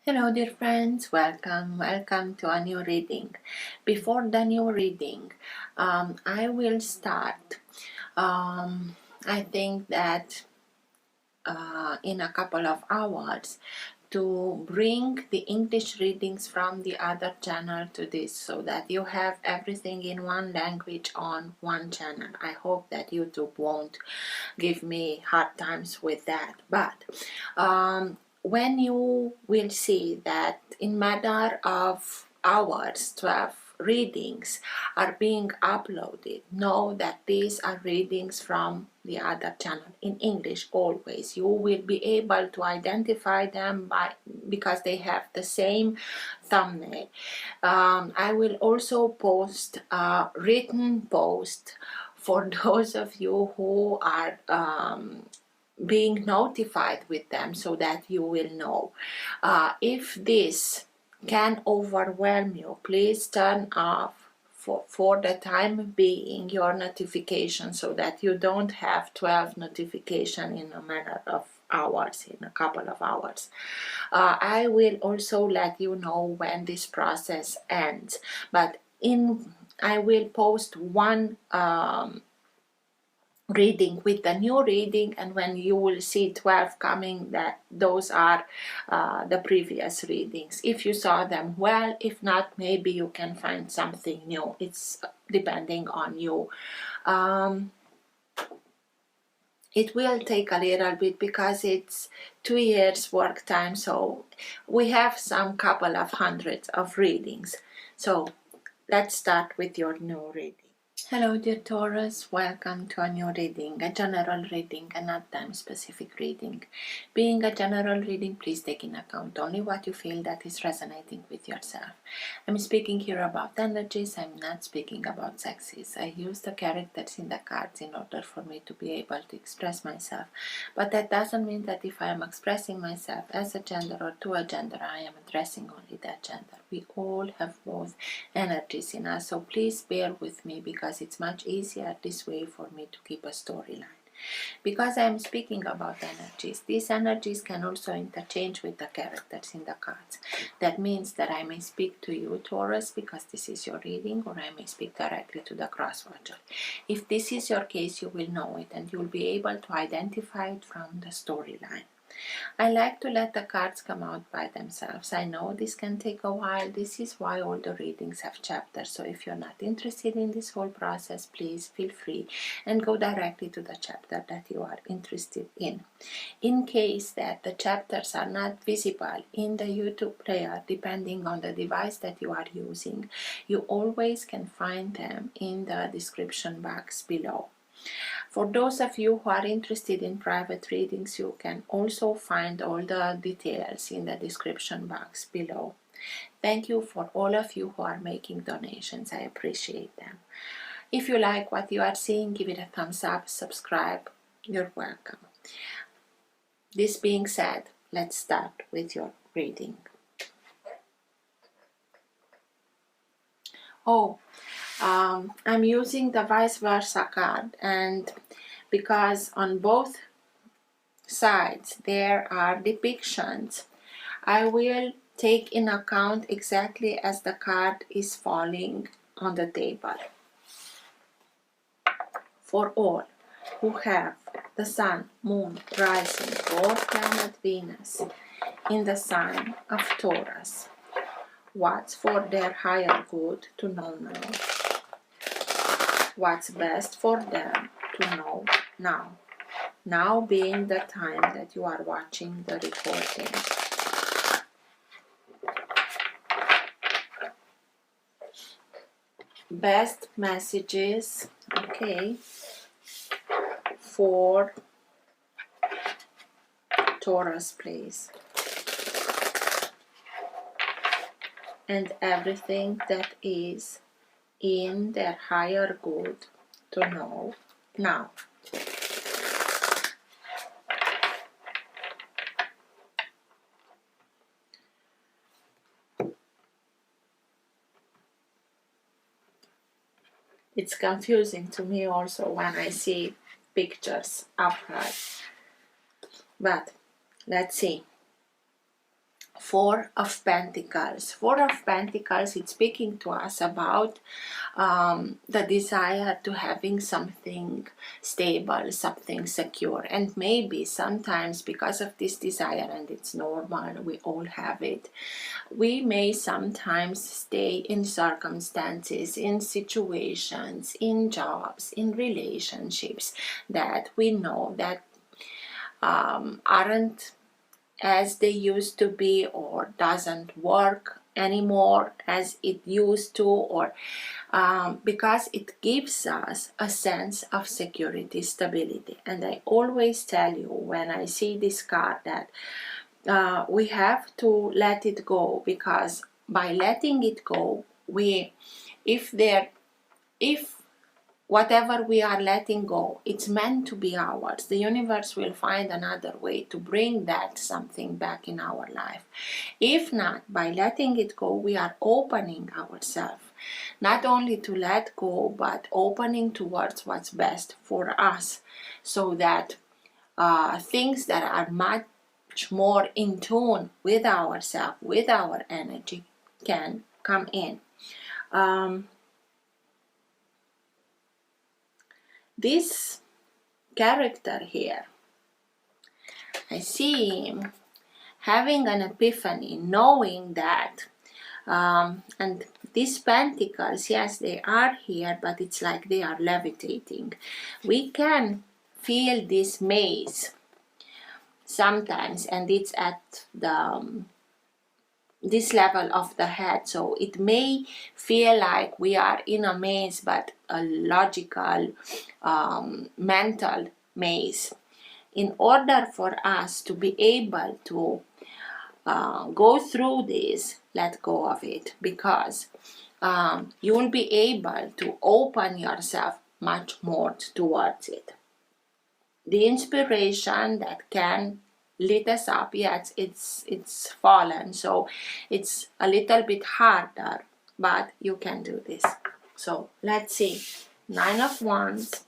Hello dear friends, welcome to a new reading. Before the new reading, I will start. I think that in a couple of hours to bring the English readings from the other channel to this so that you have everything in one language on one channel. I hope that YouTube won't give me hard times with that, but when you will see that in matter of hours 12 readings are being uploaded, know that these are readings from the other channel in English. Always you will be able to identify them because they have the same thumbnail. I will also post a written post for those of you who are being notified with them so that you will know. If this can overwhelm you, please turn off for the time being your notification so that you don't have 12 notifications in a matter of hours, in a couple of hours. I will also let you know when this process ends, but I will post one reading with the new reading, and when you will see 12 coming, that those are the previous readings. If you saw them, well, if not, maybe you can find something new. It's depending on you. It will take a little bit because it's 2 years work time, so we have some couple of hundreds of readings. So let's start with your new reading. Hello dear Taurus, welcome to a new reading, a general reading, a not time-specific reading. Being a general reading, please take in account only what you feel that is resonating with yourself. I'm speaking here about energies, I'm not speaking about sexes. I use the characters in the cards in order for me to be able to express myself. But that doesn't mean that if I am expressing myself as a gender or to a gender, I am addressing only that gender. We all have both energies in us, so please bear with me because it's much easier this way for me to keep a storyline. Because I am speaking about energies, these energies can also interchange with the characters in the cards. That means that I may speak to you, Taurus, because this is your reading, or I may speak directly to the cross-watcher. If this is your case, you will know it and you'll be able to identify it from the storyline. I like to let the cards come out by themselves. I know this can take a while. This is why all the readings have chapters. So if you're not interested in this whole process, please feel free and go directly to the chapter that you are interested in. In case that the chapters are not visible in the YouTube player, depending on the device that you are using, you always can find them in the description box below. For those of you who are interested in private readings, you can also find all the details in the description box below. Thank you for all of you who are making donations. I appreciate them. If you like what you are seeing, give it a thumbs up, subscribe. You're welcome. This being said, let's start with your reading. I'm using the vice versa card, and because on both sides there are depictions, I will take in account exactly as the card is falling on the table. For all who have the Sun, Moon, Rising, or planet Venus in the sign of Taurus, what's for their higher good to know now? What's best for them to know now? Now being the time that you are watching the recording. Best messages, okay, for Taurus, please. And everything that is in their higher good to know now. It's confusing to me also when I see pictures of her. But let's see. Four of Pentacles. Four of Pentacles, it's speaking to us about the desire to having something stable, something secure. And maybe sometimes because of this desire, and it's normal, we all have it, we may sometimes stay in circumstances, in situations, in jobs, in relationships that we know that aren't as they used to be, or doesn't work anymore as it used to, or because it gives us a sense of security, stability. And I always tell you when I see this card that we have to let it go, because by letting it go, if whatever we are letting go, it's meant to be ours, the universe will find another way to bring that something back in our life. If not, by letting it go, we are opening ourselves not only to let go, but opening towards what's best for us, so that things that are much more in tune with ourselves, with our energy, can come in. This character here, I see him having an epiphany, knowing that, and these pentacles, yes, they are here, but it's like they are levitating. We can feel this maze sometimes, and it's at this level of the head, so it may feel like we are in a maze, but a logical, mental maze. In order for us to be able to go through this, let go of it, because you will be able to open yourself much more towards it. The inspiration that can lit us up, yes, it's fallen, so it's a little bit harder, but you can do this. So let's see. 9 of Wands.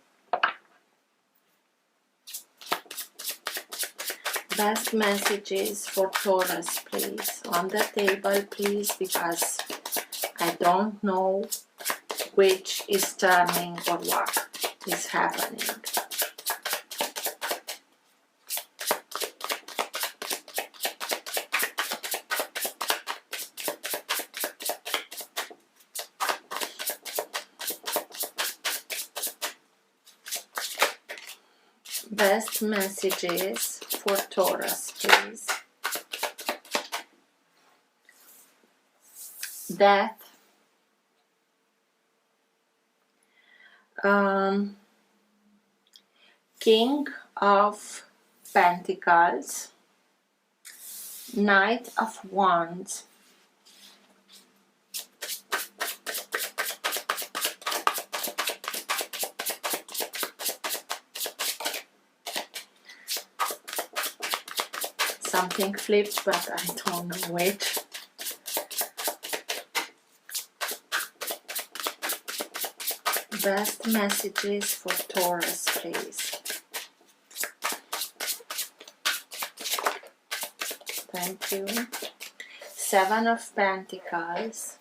Best messages for Taurus, please, on the table, please, because I don't know which is turning or what is happening. Best messages for Taurus, please. Death. King of Pentacles. Knight of Wands. Something flipped, but I don't know which. Best messages for Taurus, please. Thank you. 7 of Pentacles.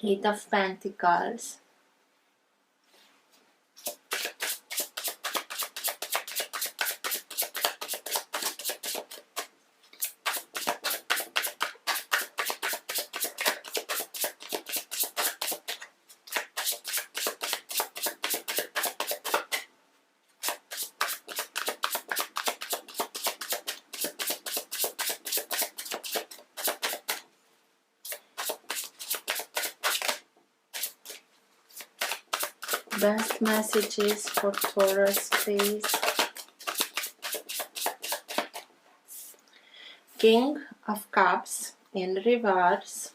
Eight of Pentacles. Best messages for Taurus, please. King of Cups in reverse.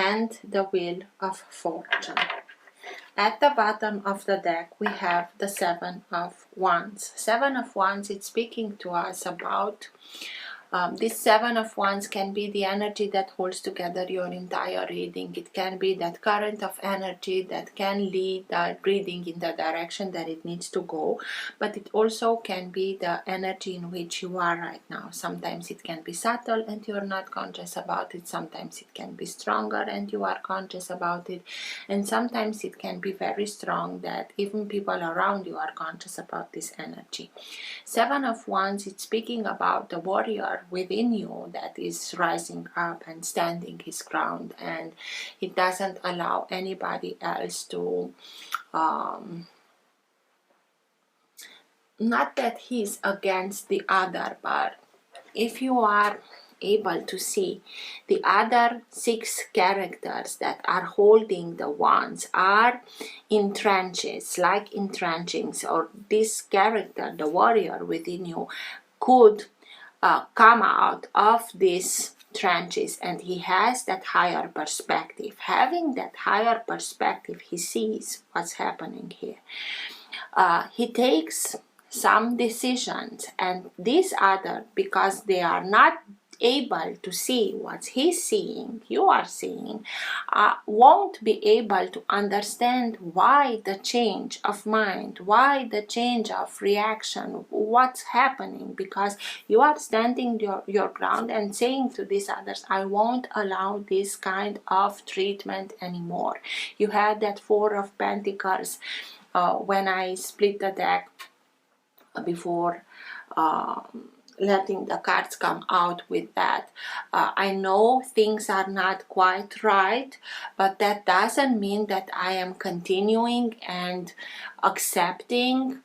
and the Wheel of Fortune. At the bottom of the deck, we have the Seven of Wands. Seven of Wands, it's speaking to us about this Seven of Wands can be the energy that holds together your entire reading. It can be that current of energy that can lead the reading in the direction that it needs to go, but it also can be the energy in which you are right now. Sometimes it can be subtle and you're not conscious about it. Sometimes it can be stronger and you are conscious about it. And sometimes it can be very strong that even people around you are conscious about this energy. Seven of Wands, it's speaking about the warrior within you that is rising up and standing his ground, and it doesn't allow anybody else to not that he's against the other, but if you are able to see the other 6 characters that are holding the wands are in trenches, like in trenchings, or this character, the warrior within you, could come out of these trenches, and he has that higher perspective. Having that higher perspective, he sees what's happening here. He takes some decisions, and these other, because they are not able to see what he's seeing, you are seeing, won't be able to understand why the change of mind, why the change of reaction, what's happening, because you are standing your ground and saying to these others, I won't allow this kind of treatment anymore. You had that Four of Pentacles when I split the deck before letting the cards come out with that. I know things are not quite right, but that doesn't mean that I am continuing and accepting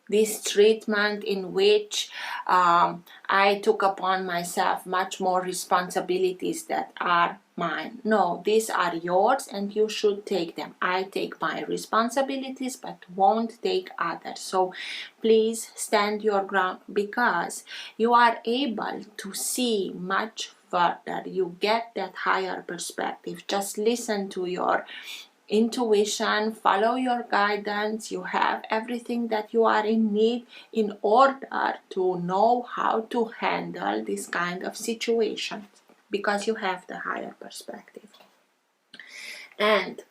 this treatment in which I took upon myself much more responsibilities that are mine. No, these are yours and you should take them. I take my responsibilities but won't take others. So please stand your ground, because you are able to see much further. You get that higher perspective. Just listen to your intuition, follow your guidance. You have everything that you are in need in order to know how to handle this kind of situation, because you have the higher perspective. And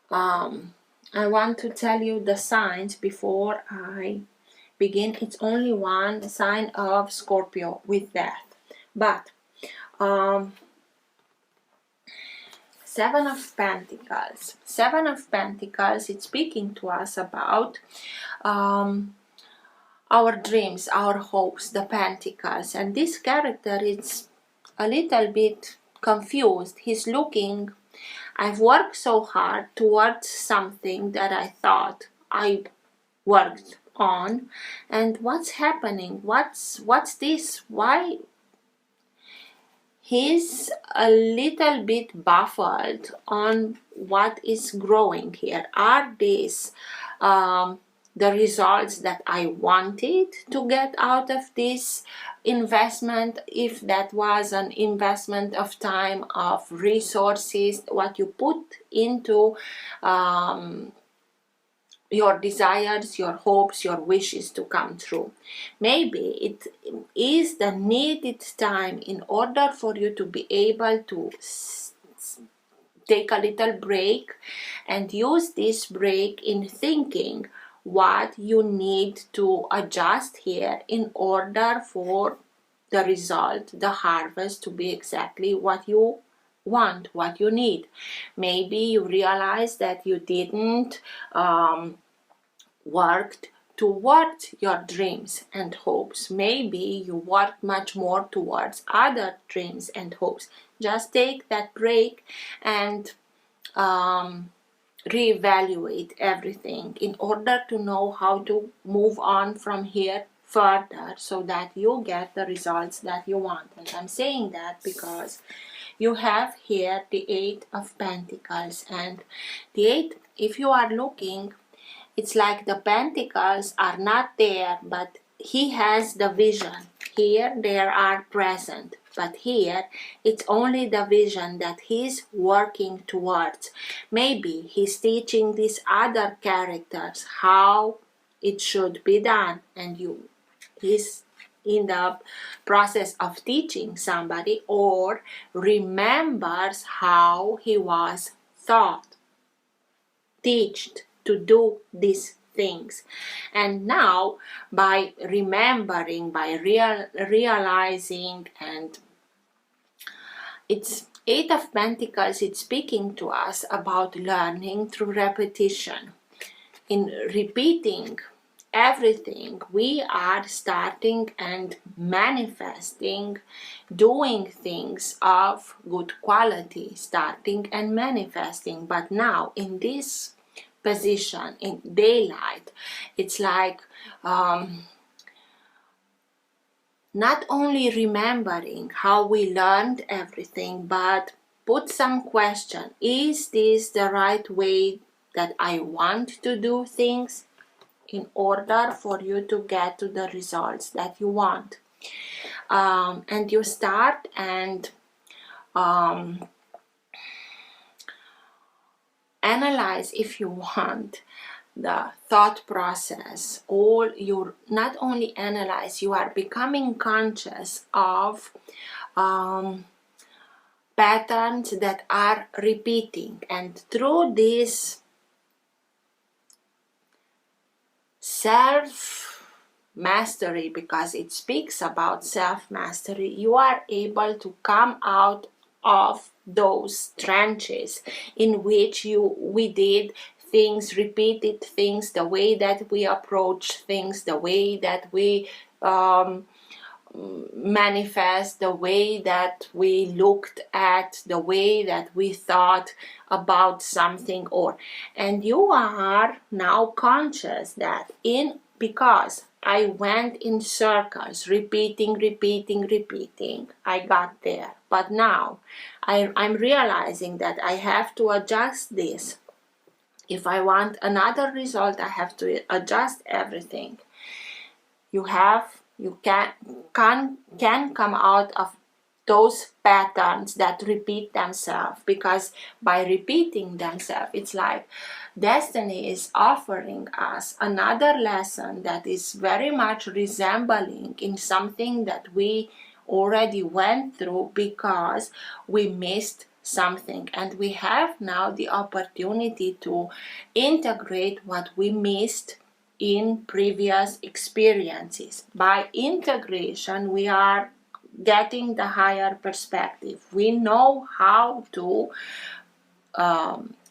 I want to tell you the signs before I begin. It's only one sign of Scorpio with death, but Seven of Pentacles. Seven of Pentacles, it's speaking to us about our dreams, our hopes, the Pentacles. And this character is a little bit confused. He's looking, I've worked so hard towards something that I thought I worked on, and what's happening? What's this? Why? He's a little bit baffled on what is growing here. Are these the results that I wanted to get out of this investment? If that was an investment of time, of resources, what you put into your desires, your hopes, your wishes to come true. Maybe it is the needed time in order for you to be able to take a little break and use this break in thinking what you need to adjust here in order for the result, the harvest, to be exactly what you want, what you need. Maybe you realize that you didn't worked towards your dreams and hopes. Maybe you worked much more towards other dreams and hopes. Just take that break and reevaluate everything in order to know how to move on from here further so that you get the results that you want. And I'm saying that because you have here the Eight of Pentacles, and the Eight, if you are looking, it's like the pentacles are not there, but he has the vision. Here they are present. but here it's only the vision that he's working towards. Maybe he's teaching these other characters how it should be done, and he's in the process of teaching somebody, or remembers how he was teached to do these things. And now, by remembering, by realizing, and it's Eight of Pentacles, it's speaking to us about learning through repetition. In repeating everything, we are starting and manifesting, doing things of good quality, starting and manifesting. But now, in this position, in daylight, it's like not only remembering how we learned everything, but put some question. Is this the right way that I want to do things in order for you to get to the results that you want? And you start and analyze, if you want, the thought process. Or you not only analyze, you are becoming conscious of patterns that are repeating, and through this self-mastery, because it speaks about self-mastery, you are able to come out of those trenches in which we did things, repeated things, the way that we approach things, the way that we manifest, the way that we looked at, the way that we thought about something. And you are now conscious that because I went in circles, repeating, I got there. But now I'm realizing that I have to adjust this. If I want another result, I have to adjust everything. You can come out of those patterns that repeat themselves, because by repeating themselves, it's like destiny is offering us another lesson that is very much resembling in something that we already went through, because we missed something, and we have now the opportunity to integrate what we missed in previous experiences. By integration, we are getting the higher perspective. We know how to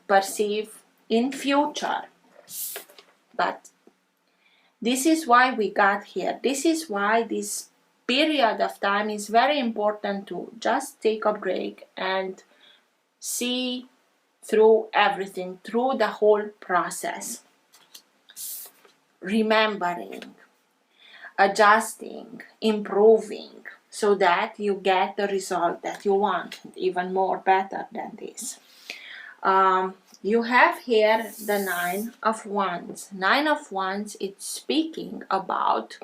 perceive in future. But this is why we got here. This is why this period of time is very important, to just take a break and see through everything, through the whole process. Remembering, adjusting, improving, so that you get the result that you want, even more better than this. You have here the Nine of Wands. Nine of Wands, it's speaking about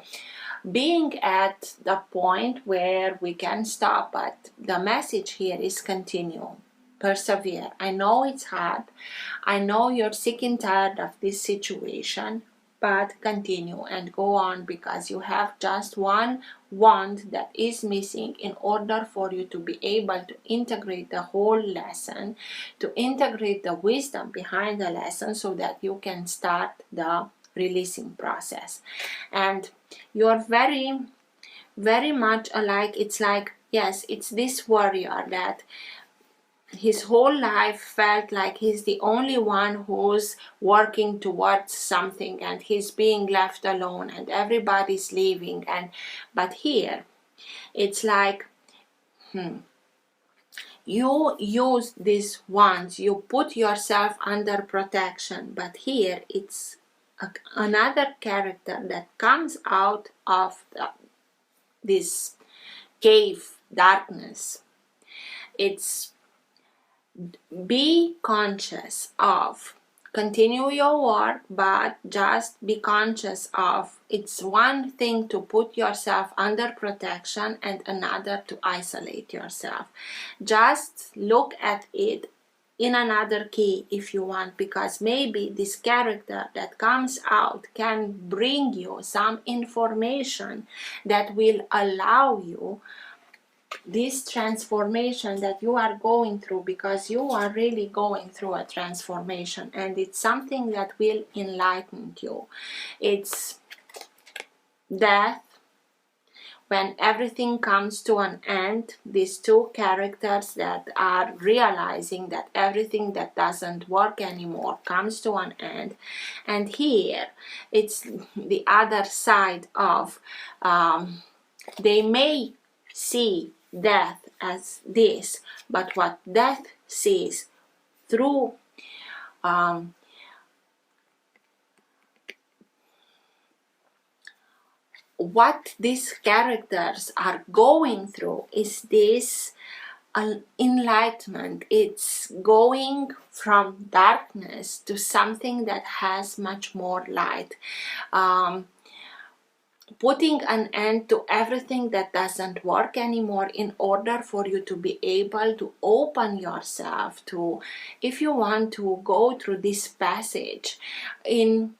being at the point where we can stop, but the message here is continue. Persevere. I know it's hard. I know you're sick and tired of this situation, but continue and go on, because you have just one wand that is missing in order for you to be able to integrate the whole lesson, to integrate the wisdom behind the lesson, so that you can start the releasing process. And you're very, very much alike. It's like, yes, it's this warrior that his whole life felt like he's the only one who's working towards something, and he's being left alone, and everybody's leaving. But here it's like you use this once, you put yourself under protection, but here it's another character that comes out of this cave darkness. It's be conscious of continue your work, but just be conscious of it's one thing to put yourself under protection and another to isolate yourself. Just look at it in another key if you want, because maybe this character that comes out can bring you some information that will allow you this transformation that you are going through, because you are really going through a transformation, and it's something that will enlighten you. It's death. When everything comes to an end, these two characters that are realizing that everything that doesn't work anymore comes to an end. And here it's the other side of they may see death as this, but what death sees through what these characters are going through is this enlightenment. It's going from darkness to something that has much more light. Putting an end to everything that doesn't work anymore in order for you to be able to open yourself to, if you want to go through this passage in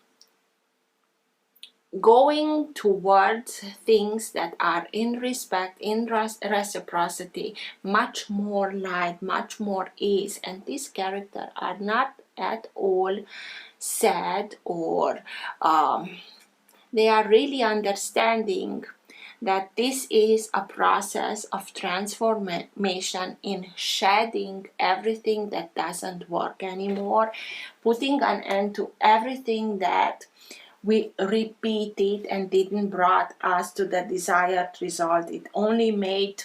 going towards things that are in respect, in reciprocity, much more light, much more ease. And these characters are not at all sad or they are really understanding that this is a process of transformation in shedding everything that doesn't work anymore, putting an end to everything that we repeated and didn't brought us to the desired result. It only made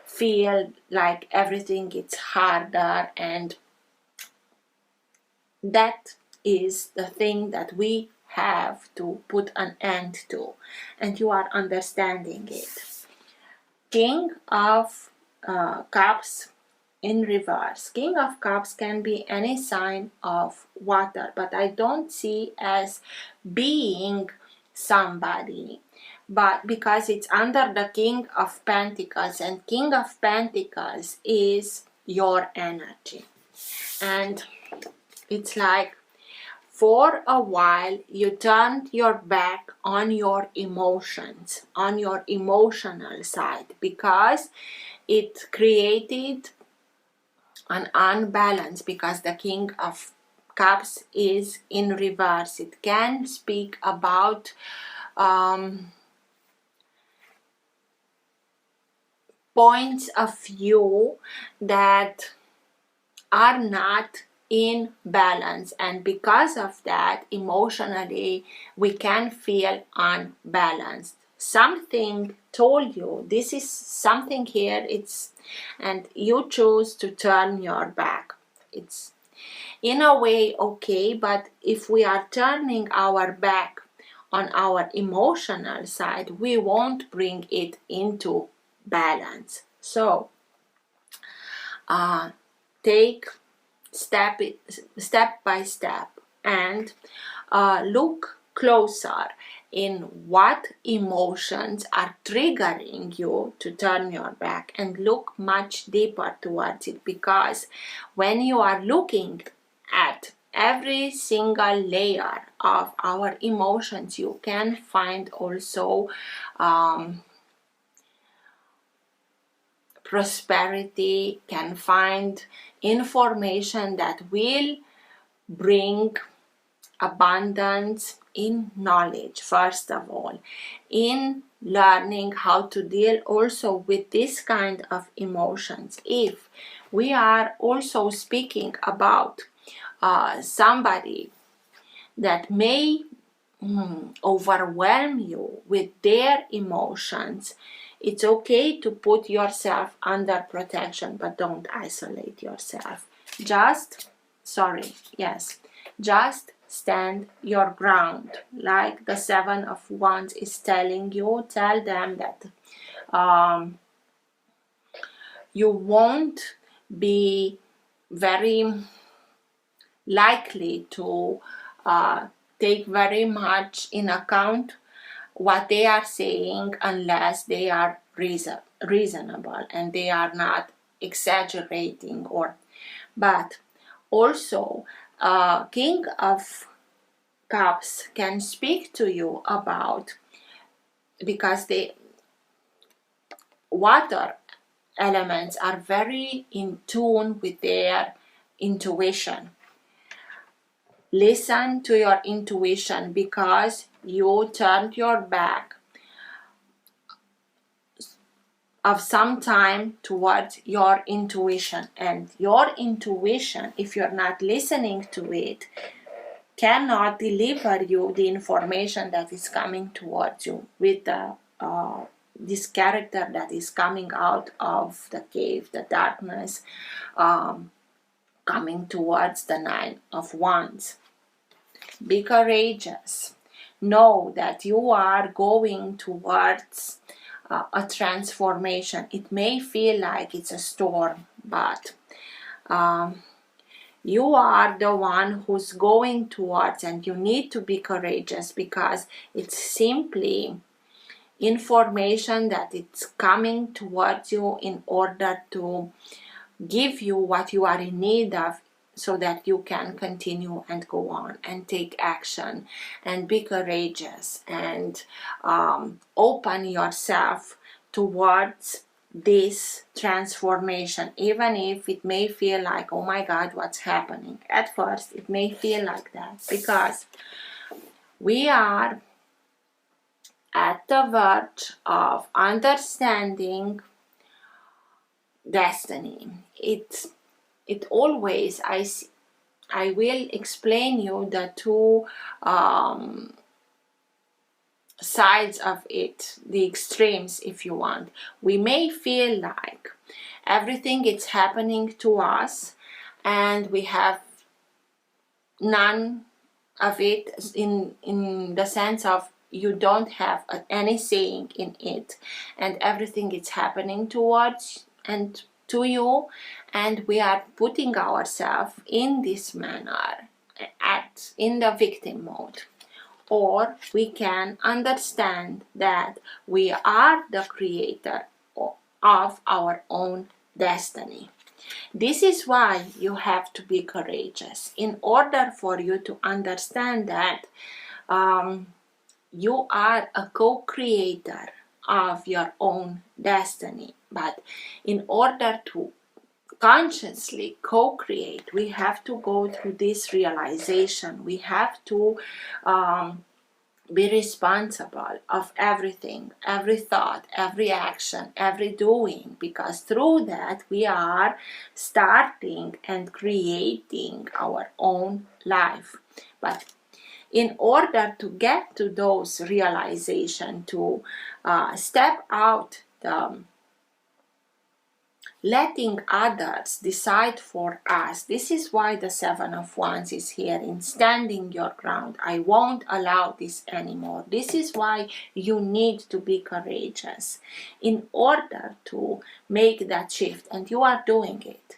feel like everything gets harder, and that is the thing that we have to put an end to, and you are understanding it. King of Cups in reverse. King of Cups can be any sign of water, but I don't see as being somebody, but because it's under the King of Pentacles, and King of Pentacles is your energy. And it's like for a while you turned your back on your emotions, on your emotional side, because it created an unbalance, because the King of Cups is in reverse. It can speak about points of view that are not in balance, and because of that emotionally we can feel unbalanced. Something told you this is something here, and you choose to turn your back. It's in a way okay, but if we are turning our back on our emotional side, we won't bring it into balance. So take step by step and look closer in what emotions are triggering you to turn your back, and look much deeper towards it, because when you are looking at every single layer of our emotions, you can find also prosperity, can find information that will bring abundance in knowledge, first of all, in learning how to deal also with this kind of emotions. If we are also speaking about somebody that may overwhelm you with their emotions, it's okay to put yourself under protection, but don't isolate yourself. Just stand your ground, like the Seven of Wands is telling you. Tell them that you won't be very likely to take very much in account what they are saying unless they are reasonable and they are not exaggerating. But also King of Cups can speak to you about, because the water elements are very in tune with their intuition. Listen to your intuition, because you turned your back of some time towards your intuition, and your intuition, if you're not listening to it, cannot deliver you the information that is coming towards you with this character that is coming out of the cave, the darkness, coming towards the Nine of Wands. Be courageous. Know that you are going towards a transformation. It may feel like it's a storm, but you are the one who's going towards, and you need to be courageous, because it's simply information that it's coming towards you in order to give you what you are in need of, so that you can continue and go on and take action and be courageous and open yourself towards this transformation, even if it may feel like, oh my God, what's happening? At first it may feel like that, because we are at the verge of understanding destiny. It always, I will explain you the two sides of it, the extremes, if you want. We may feel like everything is happening to us and we have none of it, in the sense of you don't have any saying in it, and everything is happening towards and to you, and we are putting ourselves in this manner in the victim mode. Or we can understand that we are the creator of our own destiny. This is why you have to be courageous, in order for you to understand that you are a co-creator of your own destiny. But in order to consciously co-create, we have to go through this realization. We have to be responsible of everything, every thought, every action, every doing, because through that we are starting and creating our own life. But in order to get to those realization, to step out the letting others decide for us. This is why the Seven of Wands is here, in standing your ground. I won't allow this anymore. This is why you need to be courageous in order to make that shift, and you are doing it.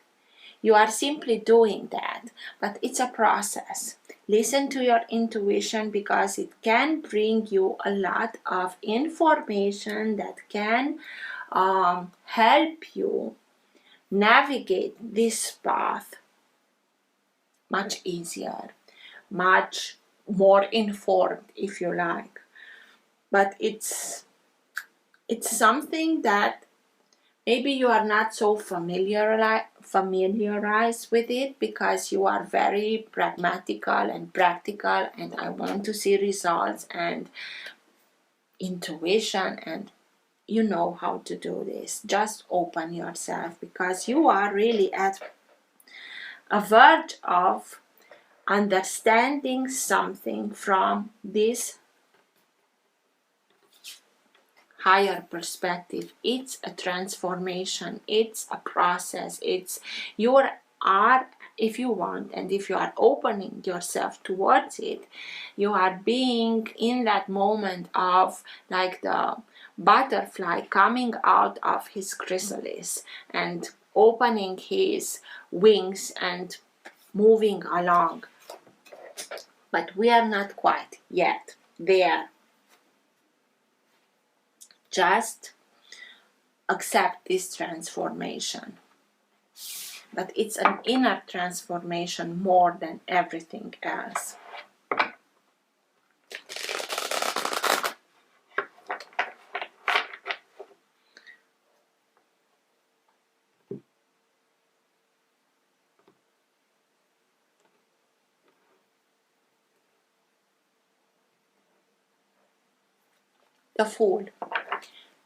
You are simply doing that, but it's a process. Listen to your intuition, because it can bring you a lot of information that can help you navigate this path much easier, much more informed, if you like. But it's something that maybe you are not so familiarized with it, because you are very pragmatical and practical, and I want to see results and intuition, and you know how to do this. Just open yourself, because you are really at a verge of understanding something from this higher perspective. It's a transformation, it's a process, you are, if you want, and if you are opening yourself towards it, you are being in that moment of like the butterfly coming out of his chrysalis and opening his wings and moving along. But we are not quite yet there. Just accept this transformation. But it's an inner transformation more than everything else. The Fool,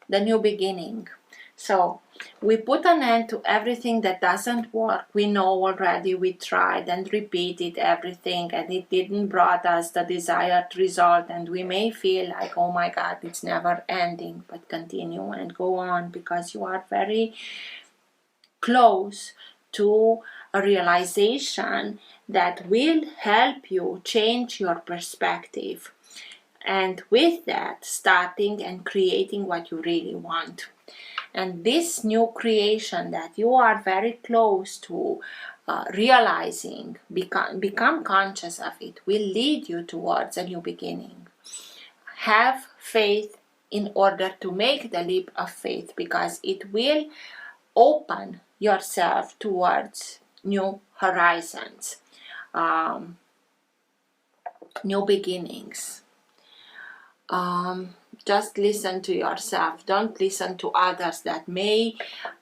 the new beginning. So we put an end to everything that doesn't work. We know already, we tried and repeated everything and it didn't brought us the desired result, and we may feel like, oh my God, it's never ending. But continue and go on, because you are very close to a realization that will help you change your perspective. And with that, starting and creating what you really want. And this new creation that you are very close to realizing, become conscious of it, will lead you towards a new beginning. Have faith in order to make the leap of faith, because it will open yourself towards new horizons, new beginnings. Just listen to yourself. Don't listen to others that may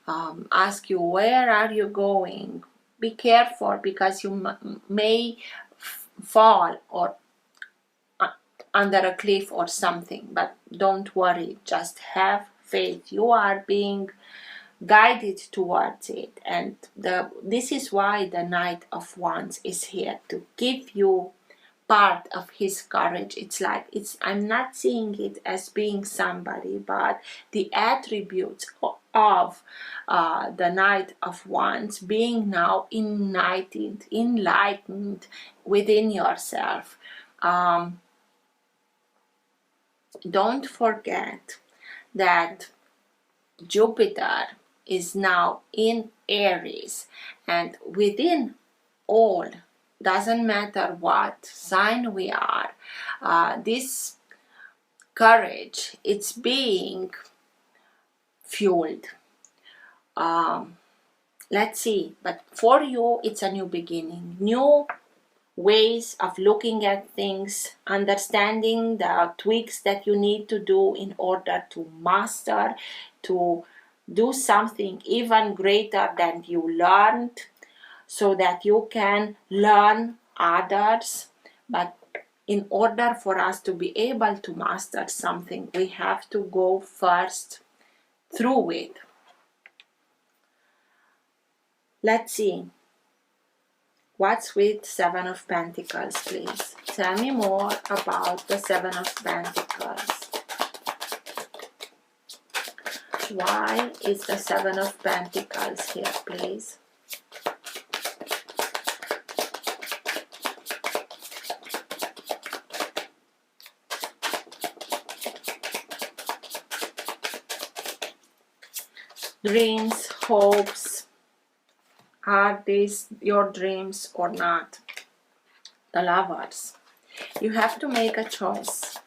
ask you, where are you going? Be careful, because you may fall or under a cliff or something. But don't worry, just have faith. You are being guided towards it, and this is why the Knight of Wands is here, to give you part of his courage. I'm not seeing it as being somebody, but the attributes of the Knight of Wands being now enlightened within yourself. Don't forget that Jupiter is now in Aries, and within all, doesn't matter what sign we are, this courage, it's being fueled. Let's see, but for you it's a new beginning, new ways of looking at things, understanding the tweaks that you need to do in order to master, to do something even greater than you learned, so that you can learn others. But in order for us to be able to master something, we have to go first through it. Let's see. What's with Seven of Pentacles, please? Tell me more about the Seven of Pentacles. Why is the Seven of Pentacles here, please? Dreams, hopes. Are these your dreams or not? The Lovers. You have to make a choice.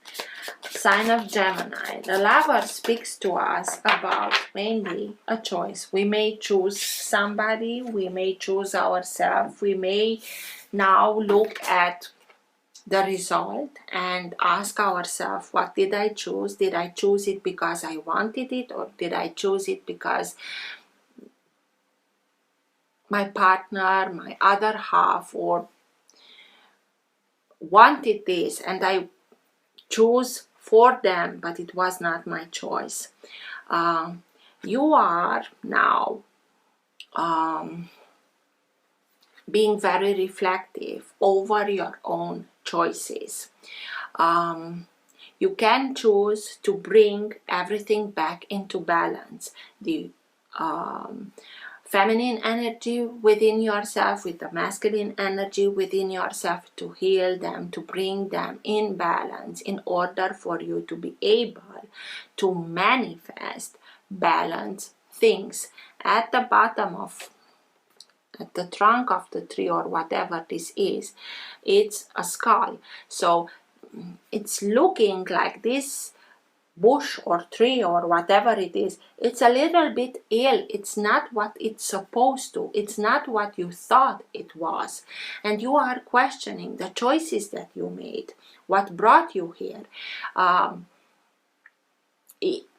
Sign of Gemini. The Lover speaks to us about mainly a choice. We may choose somebody, we may choose ourselves, we may now look at the result and ask ourselves, what did I choose? Did I choose it because I wanted it, or did I choose it because my partner, my other half, or wanted this and I chose for them, but it was not my choice? You are now being very reflective over your own choices. You can choose to bring everything back into balance. The feminine energy within yourself with the masculine energy within yourself, to heal them, to bring them in balance in order for you to be able to manifest balance things. At the bottom of at the trunk of the tree or whatever this is, it's a skull. So it's looking like this bush or tree or whatever it is, it's a little bit ill. It's not what it's supposed to. It's not what you thought it was. And you are questioning the choices that you made, what brought you here.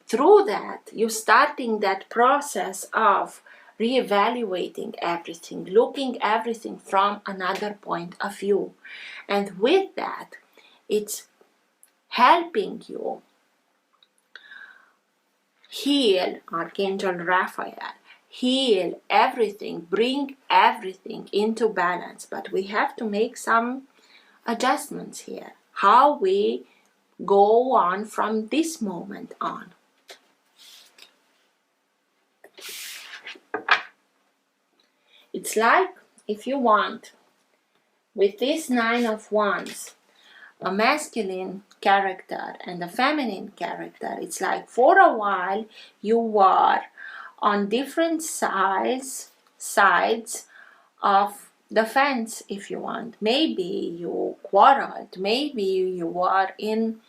Through that, you're starting that process of reevaluating everything, looking everything from another point of view. And with that, it's helping you heal, Archangel Raphael, heal everything, bring everything into balance. But we have to make some adjustments here, how we go on from this moment on. It's like, if you want, with this Nine of Wands, a masculine character and a feminine character, it's like for a while you were on different sides of the fence, if you want. Maybe you quarreled, maybe you were in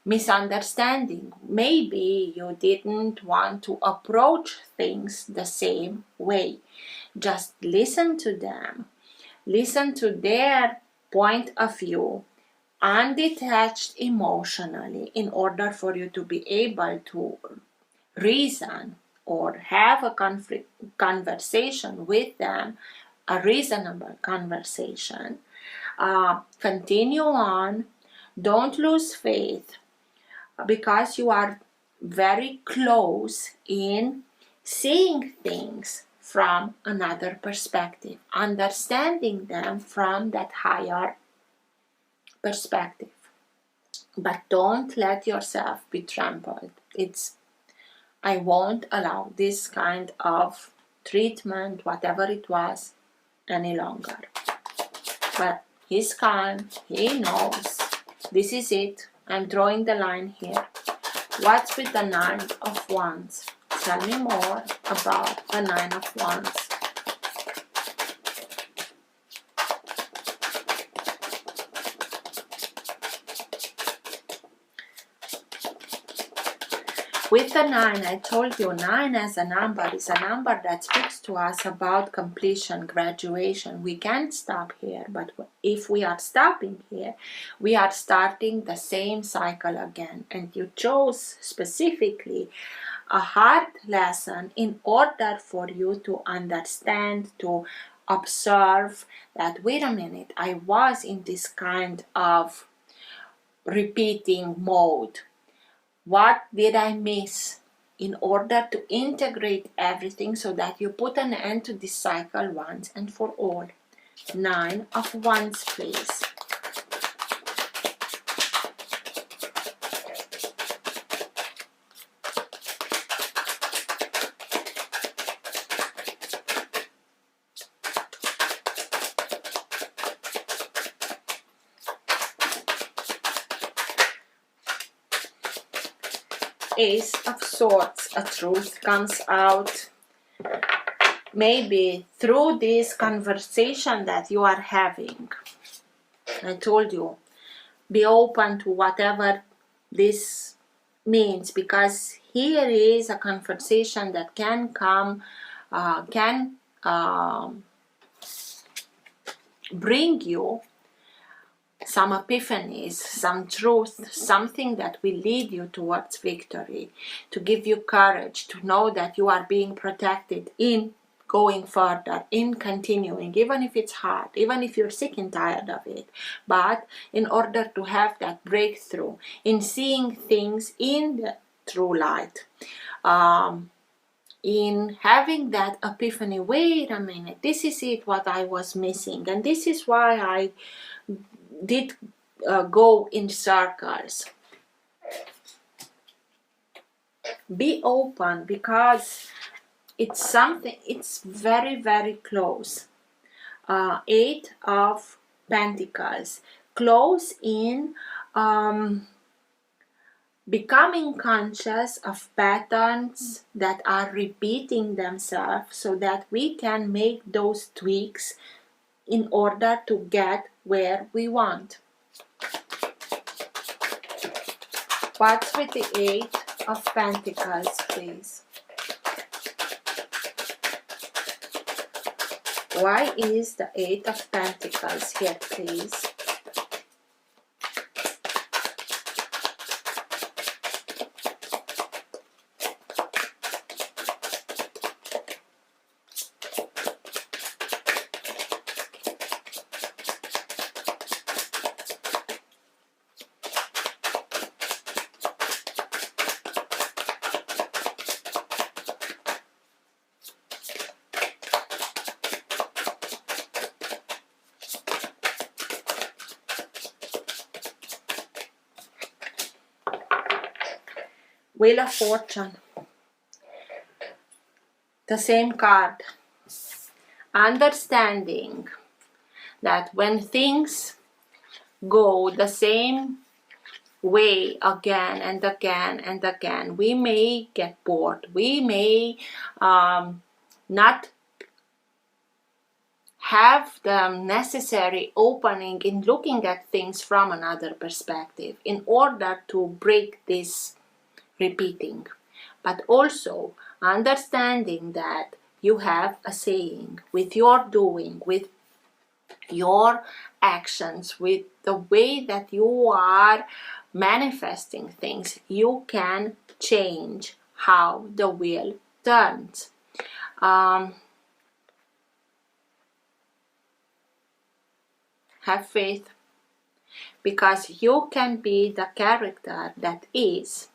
misunderstanding, maybe you didn't want to approach things the same way. Just listen to them, listen to their point of view, undetached emotionally, in order for you to be able to reason or have a conversation with them, a reasonable conversation. Continue on. Don't lose faith, because you are very close in seeing things from another perspective, understanding them from that higher perspective. But don't let yourself be trampled. I won't allow this kind of treatment, whatever it was, any longer. But he's calm, he knows. This is it. I'm drawing the line here. What's with the Nine of Wands? Tell me more about the Nine of Wands. With the 9, I told you 9 as a number is a number that speaks to us about completion, graduation. We can't stop here, but if we are stopping here, we are starting the same cycle again. And you chose specifically a hard lesson in order for you to understand, to observe that, wait a minute, I was in this kind of repeating mode. What did I miss? In order to integrate everything so that you put an end to this cycle once and for all. 9 of Wands, please. Ace of Swords, a truth comes out. Maybe through this conversation that you are having. I told you, be open to whatever this means, because here is a conversation that can come, bring you some epiphanies, some truth, something that will lead you towards victory, to give you courage, to know that you are being protected in going further, in continuing, even if it's hard, even if you're sick and tired of it. But in order to have that breakthrough, in seeing things in the true light, in having that epiphany, wait a minute, this is it what I was missing, and this is why I did go in circles. Be open, because it's something, it's very, very close. 8 of Pentacles, close in becoming conscious of patterns that are repeating themselves so that we can make those tweaks in order to get where we want. What's with the Eight of Pentacles, please? Why is the Eight of Pentacles here, please? Wheel of Fortune. The same card. Understanding that when things go the same way again and again and again, we may get bored. We may not have the necessary opening in looking at things from another perspective in order to break this repeating, but also understanding that you have a saying with your doing, with your actions, with the way that you are manifesting things, you can change how the wheel turns. Have faith, because you can be the character that is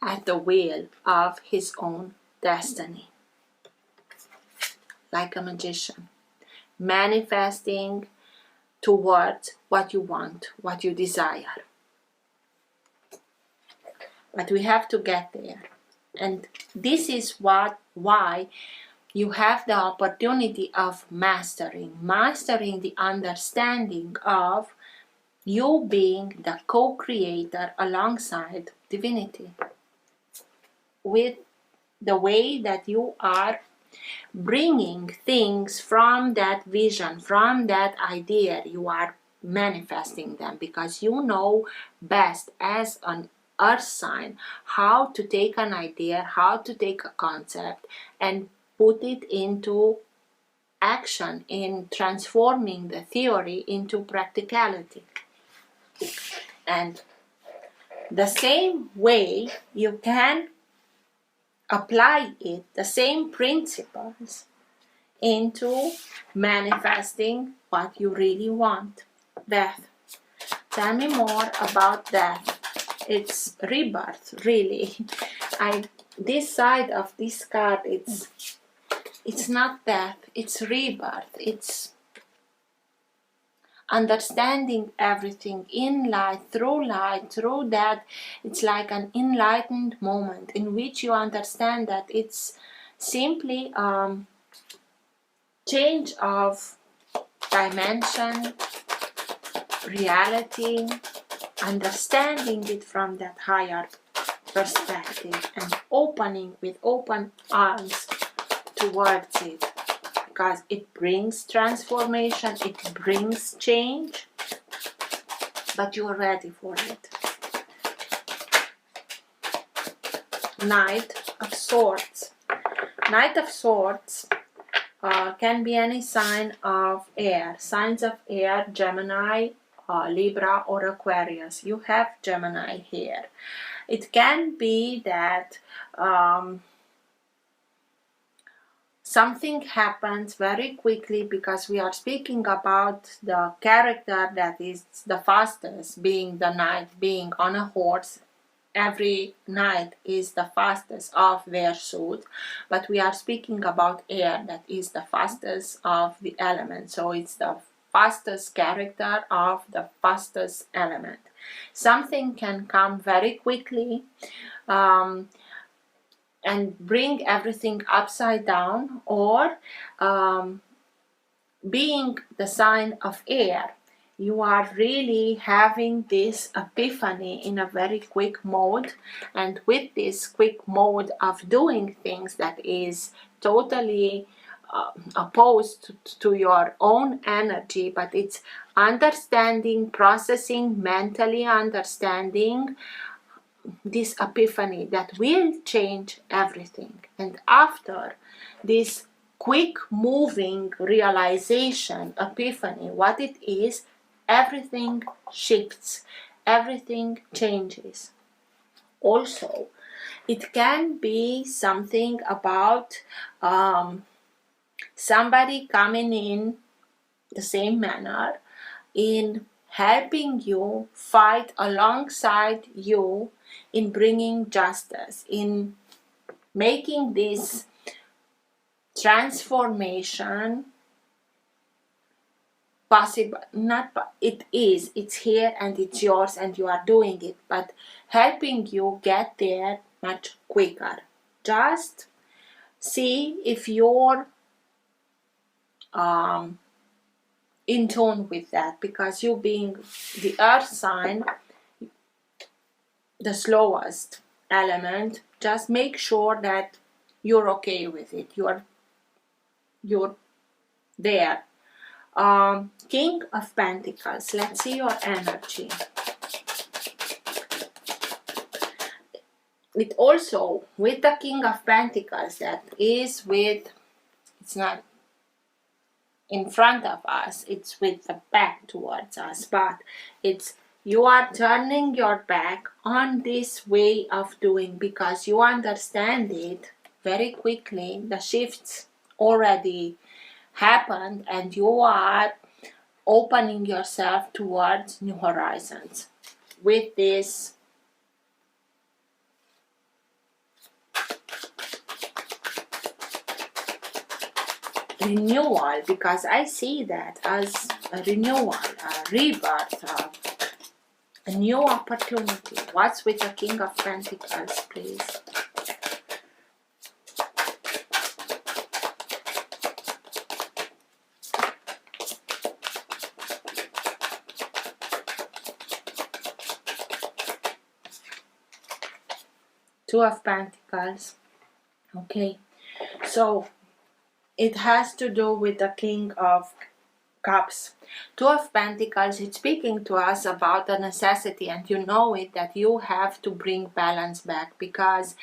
at the wheel of his own destiny, like a magician, manifesting towards what you want, what you desire. But we have to get there, and this is why you have the opportunity of mastering the understanding of you being the co-creator alongside divinity, with the way that you are bringing things from that vision, from that idea. You are manifesting them because you know best as an earth sign how to take an idea, how to take a concept and put it into action, in transforming the theory into practicality. And the same way you can apply it, the same principles, into manifesting what you really want. Death. Tell me more about death. It's rebirth, really. This side of this card, it's not death, it's rebirth. It's understanding everything in light, through that. It's like an enlightened moment in which you understand that it's simply change of dimension, reality, understanding it from that higher perspective and opening with open arms towards it, because it brings transformation, it brings change, but you are ready for it. Knight of Swords. Knight of Swords can be any sign of air. Signs of air: Gemini, Libra or Aquarius. You have Gemini here. It can be that something happens very quickly, because we are speaking about the character that is the fastest, being the knight, being on a horse. Every knight is the fastest of their suit, but we are speaking about air, that is the fastest of the element. So it's the fastest character of the fastest element. Something can come very quickly and bring everything upside down, or being the sign of air, you are really having this epiphany in a very quick mode, and with this quick mode of doing things that is totally opposed to your own energy, but it's understanding, processing, mentally understanding this epiphany that will change everything. And after this quick moving realization, epiphany, what it is, everything shifts, everything changes. Also, it can be something about somebody coming in the same manner in helping you, fight alongside you in bringing justice, in making this transformation possible. It's here and it's yours and you are doing it, but helping you get there much quicker. Just see if you're in tune with that, because you being the earth sign, the slowest element, just make sure that you're okay with it, you're there. King of Pentacles, let's see your energy. It also, with the King of Pentacles, that is with, it's not in front of us, it's with the back towards us, but it's, you are turning your back on this way of doing because you understand it very quickly. The shifts already happened and you are opening yourself towards new horizons with this renewal, because I see that as a renewal, a rebirth, a new opportunity. What's with the King of Pentacles, please? Two of Pentacles. Okay, so it has to do with the King of Cups. Two of Pentacles, it's speaking to us about the necessity, and you know it, that you have to bring balance back, because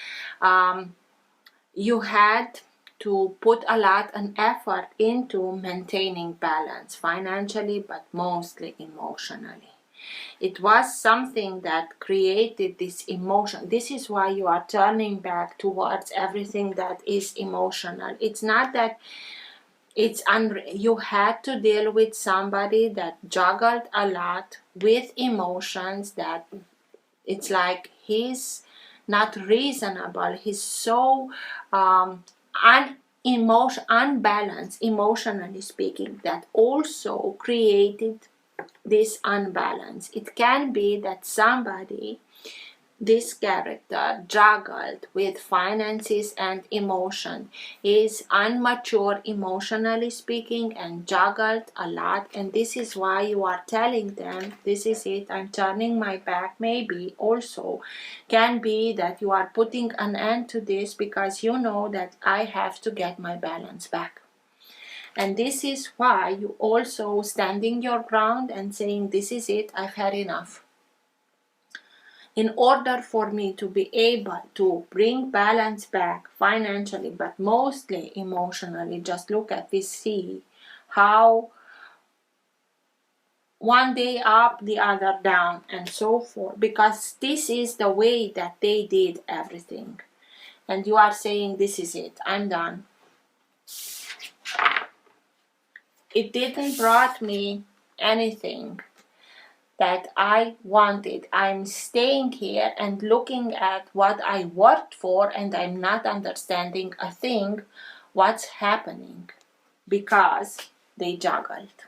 you had to put a lot of effort into maintaining balance financially, but mostly emotionally. It was something that created this emotion. This is why you are turning back towards everything that is emotional. It's not that it's you had to deal with somebody that juggled a lot with emotions, that it's like he's not reasonable, he's so unbalanced emotionally speaking, that also created this unbalance. It can be that somebody, this character, juggled with finances and emotion, is immature emotionally speaking and juggled a lot, and this is why you are telling them, this is it, I'm turning my back. Maybe also can be that you are putting an end to this because you know that I have to get my balance back. And this is why you also standing your ground and saying, this is it, I've had enough. In order for me to be able to bring balance back financially, but mostly emotionally, just look at this, see how one day up, the other down, and so forth, because this is the way that they did everything. And you are saying, this is it, I'm done. It didn't brought me anything that I wanted. I'm staying here and looking at what I worked for, and I'm not understanding a thing what's happening because they juggled.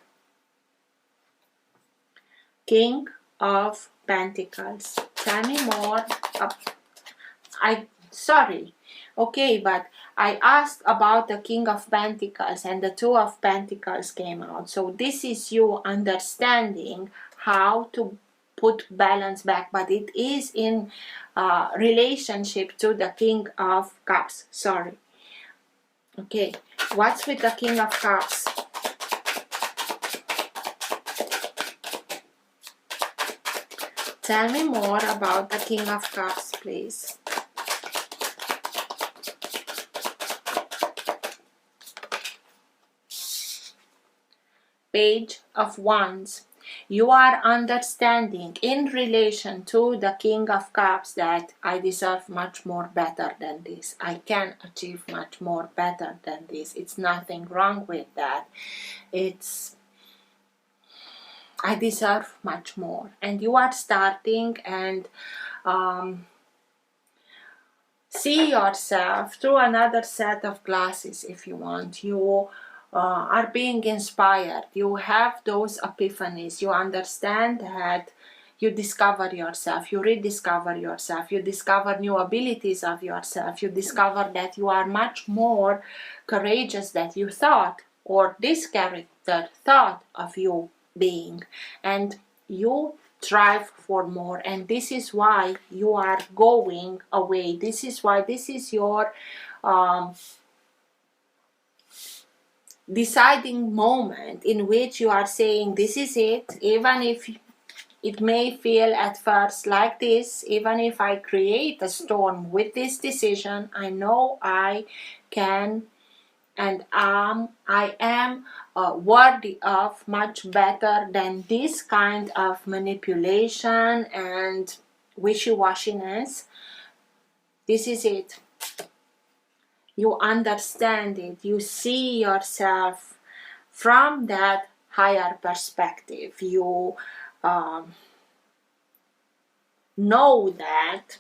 King of Pentacles. Tell me more. Sorry. Okay, but I asked about the King of Pentacles and the Two of Pentacles came out. So this is you understanding how to put balance back, but it is in relationship to the King of Cups. Sorry. Okay, what's with the King of Cups? Tell me more about the King of Cups, please. Page of Wands. You are understanding in relation to the King of Cups that I deserve much more better than this. I can achieve much more better than this. It's nothing wrong with that. It's I deserve much more. And you are starting and see yourself through another set of glasses if you want. You are being inspired. You have those epiphanies. You understand that you discover yourself. You rediscover yourself. You discover new abilities of yourself. You discover that you are much more courageous than you thought, or this character thought of you being. And you strive for more, and this is why you are going away. This is why this is your deciding moment in which you are saying this is it, even if it may feel at first like this. Even if I create a storm with this decision, I know I can and I am worthy of much better than this kind of manipulation and wishy-washiness. This is it. You understand it. You see yourself from that higher perspective. You know that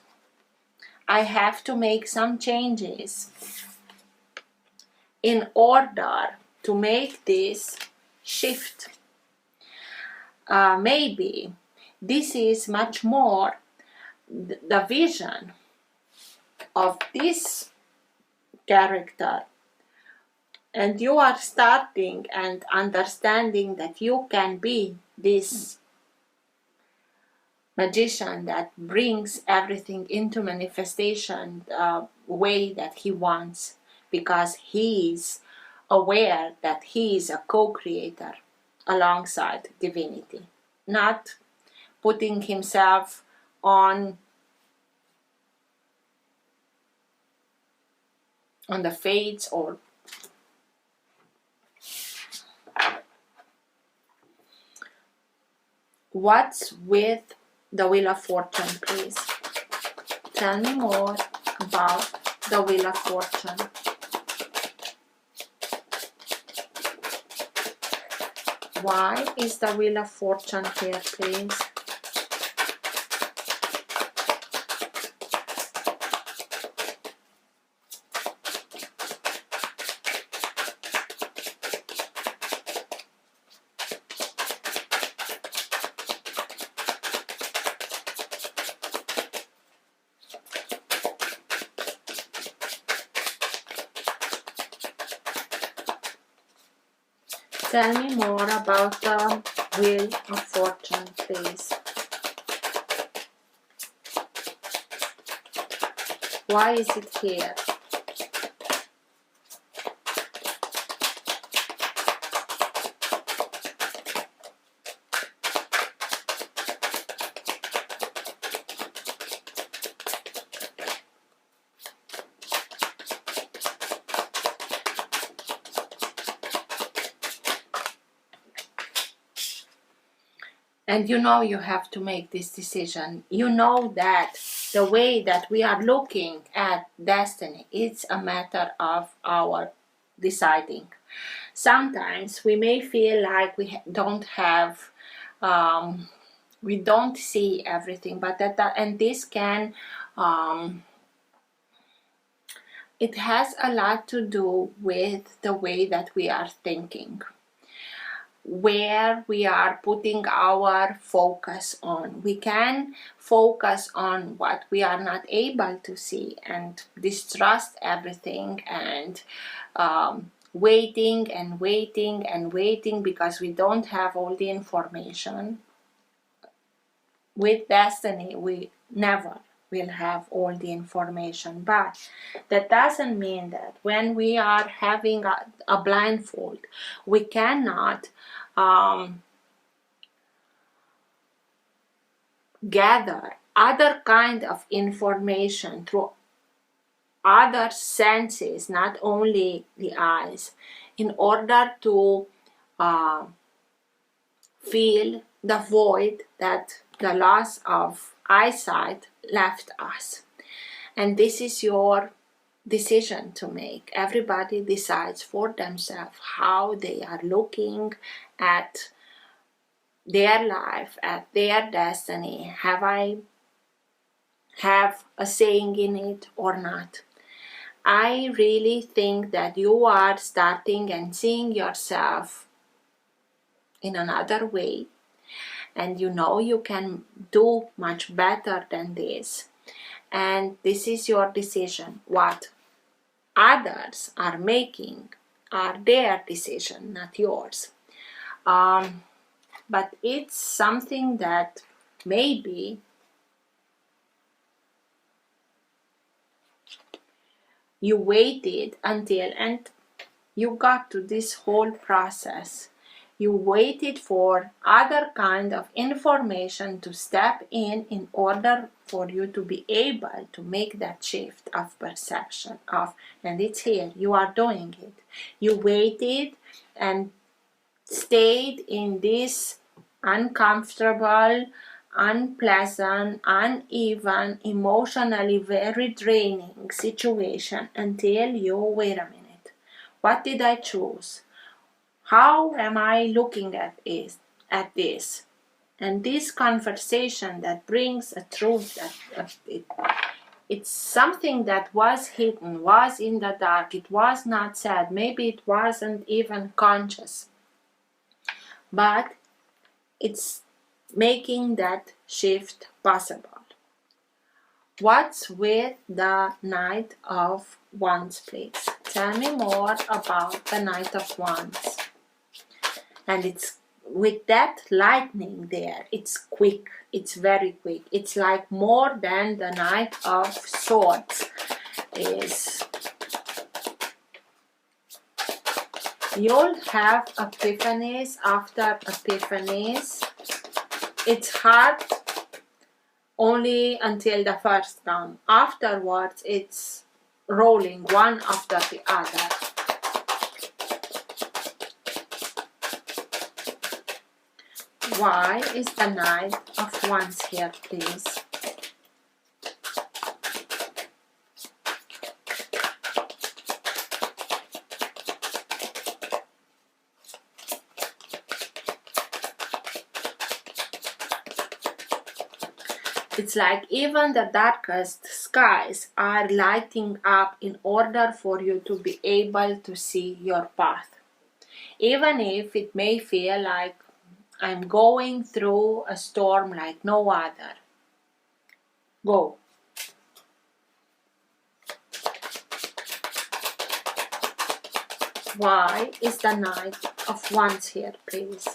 I have to make some changes in order to make this shift. Maybe this is much more the vision of this character, and you are starting and understanding that you can be this magician that brings everything into manifestation the way that he wants, because he is aware that he is a co-creator alongside divinity, not putting himself on the fates or what's with the Wheel of Fortune, please. Tell me more about the Wheel of Fortune. Why is the Wheel of Fortune here, please? Tell me more about the Wheel of Fortune, please. Why is it here? And you know you have to make this decision. You know that the way that we are looking at destiny, it's a matter of our deciding. Sometimes we may feel like we don't have, we don't see everything, but and this can, it has a lot to do with the way that we are thinking. where we are putting our focus on. We can focus on what we are not able to see and distrust everything and waiting and waiting and waiting because we don't have all the information. With destiny, we never will have all the information, but that doesn't mean that when we are having a blindfold, we cannot gather other kind of information through other senses, not only the eyes, in order to fill the void that the loss of eyesight left us. And this is your decision to make. Everybody decides for themselves how they are looking at their life, at their destiny. Have I have a saying in it or not? I really think that you are starting and seeing yourself in another way, and you know you can do much better than this, and this is your decision. What others are making are their decision, not yours. But it's something that maybe you waited until, and you got to this whole process. You waited for other kind of information to step in order for you to be able to make that shift of perception of, and it's here, you are doing it. You waited and stayed in this uncomfortable, unpleasant, uneven, emotionally very draining situation until you, wait a minute, what did I choose? How am I looking at this? And this conversation that brings a truth that it's something that was hidden, was in the dark, it was not said, maybe it wasn't even conscious, but it's making that shift possible. What's with the Knight of Wands, please? Tell me more about the Knight of Wands. And it's with that lightning there, it's quick, it's very quick. It's like more than the Knight of Swords is. You'll have epiphanies after epiphanies. It's hard only until the first come. Afterwards, it's rolling one after the other. Why is the Knight of Wands here, please? It's like even the darkest skies are lighting up in order for you to be able to see your path. Even if it may feel like I'm going through a storm like no other. Go. Why is the Knight of Wands here, please?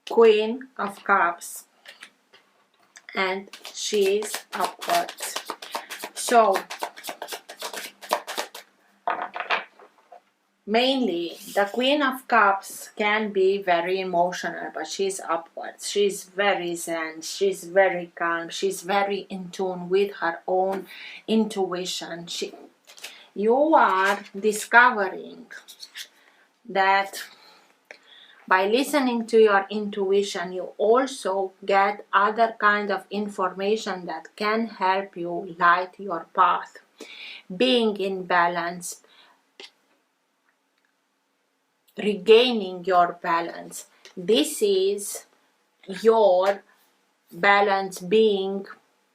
Queen of Cups, and she's upwards. So mainly the Queen of Cups can be very emotional, but she's upwards. She's very zen, she's very calm, she's very in tune with her own intuition. You are discovering that By listening to your intuition, you also get other kind of information that can help you light your path. Being in balance, regaining your balance. This is your balance being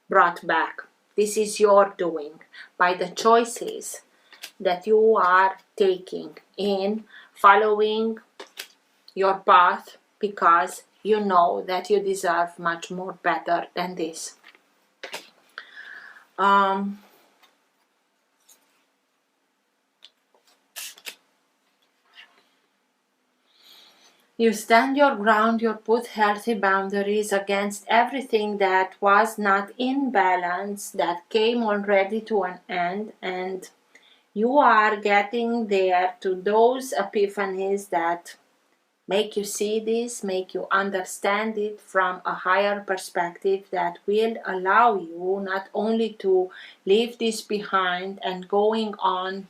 brought back. This is your doing by the choices that you are taking in following your path, because you know that you deserve much more better than this. You stand your ground, you put healthy boundaries against everything that was not in balance, that came already to an end, and you are getting there to those epiphanies that make you see this, make you understand it from a higher perspective, that will allow you not only to leave this behind and going on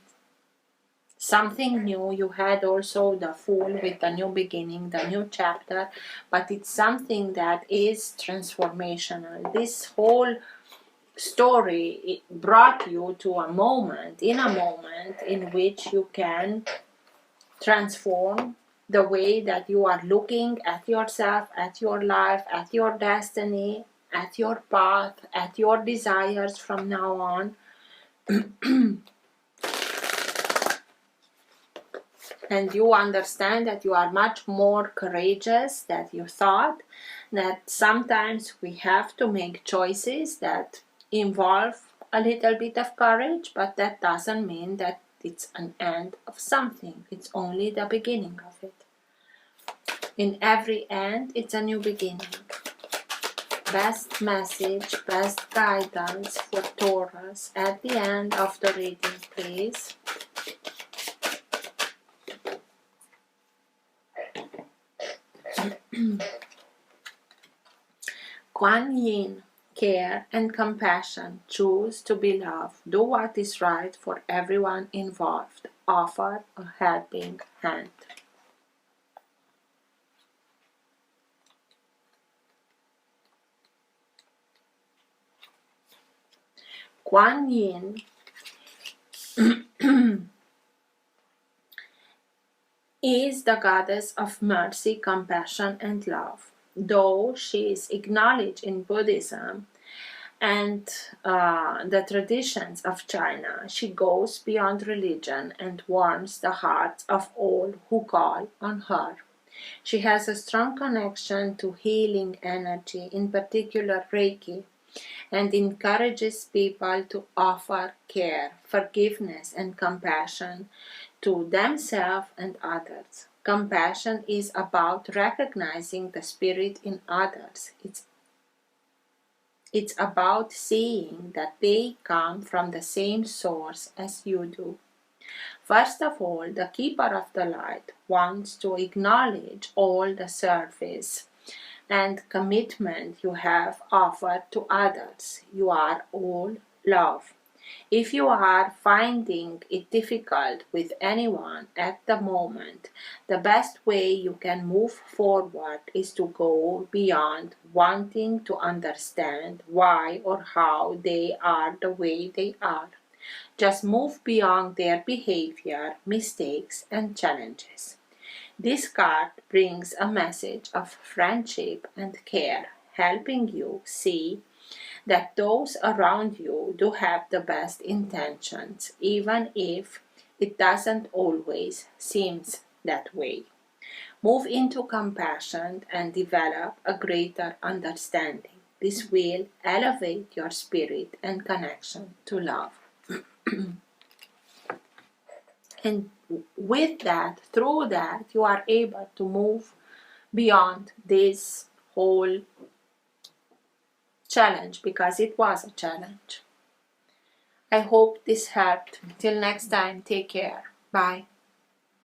something new. You had also the Fool with the new beginning, the new chapter, but it's something that is transformational. This whole story, it brought you to a moment in which you can transform the way that you are looking at yourself, at your life, at your destiny, at your path, at your desires from now on. And you understand that you are much more courageous than you thought, that sometimes we have to make choices that involve a little bit of courage, but that doesn't mean that it's an end of something. It's only the beginning of it. In every end, it's a new beginning. Best message, best guidance for Taurus at the end of the reading, please. Kuan Yin, care and compassion. Choose to be loved. Do what is right for everyone involved. Offer a helping hand. Kuan Yin is the goddess of mercy, compassion, and love. Though she is acknowledged in Buddhism and the traditions of China, she goes beyond religion and warms the hearts of all who call on her. She has a strong connection to healing energy, in particular Reiki, and encourages people to offer care, forgiveness, and compassion to themselves and others. Compassion is about recognizing the spirit in others. It's about seeing that they come from the same source as you do. First of all, the keeper of the light wants to acknowledge all the service and commitment you have offered to others. You are all love. If you are finding it difficult with anyone at the moment, the best way you can move forward is to go beyond wanting to understand why or how they are the way they are. Just move beyond their behavior, mistakes, and challenges. This card brings a message of friendship and care, helping you see that those around you do have the best intentions, even if it doesn't always seem that way. Move into compassion and develop a greater understanding. This will elevate your spirit and connection to love. And with that, through that, you are able to move beyond this whole challenge, because it was a challenge. I hope this helped. Till next time, take care. Bye.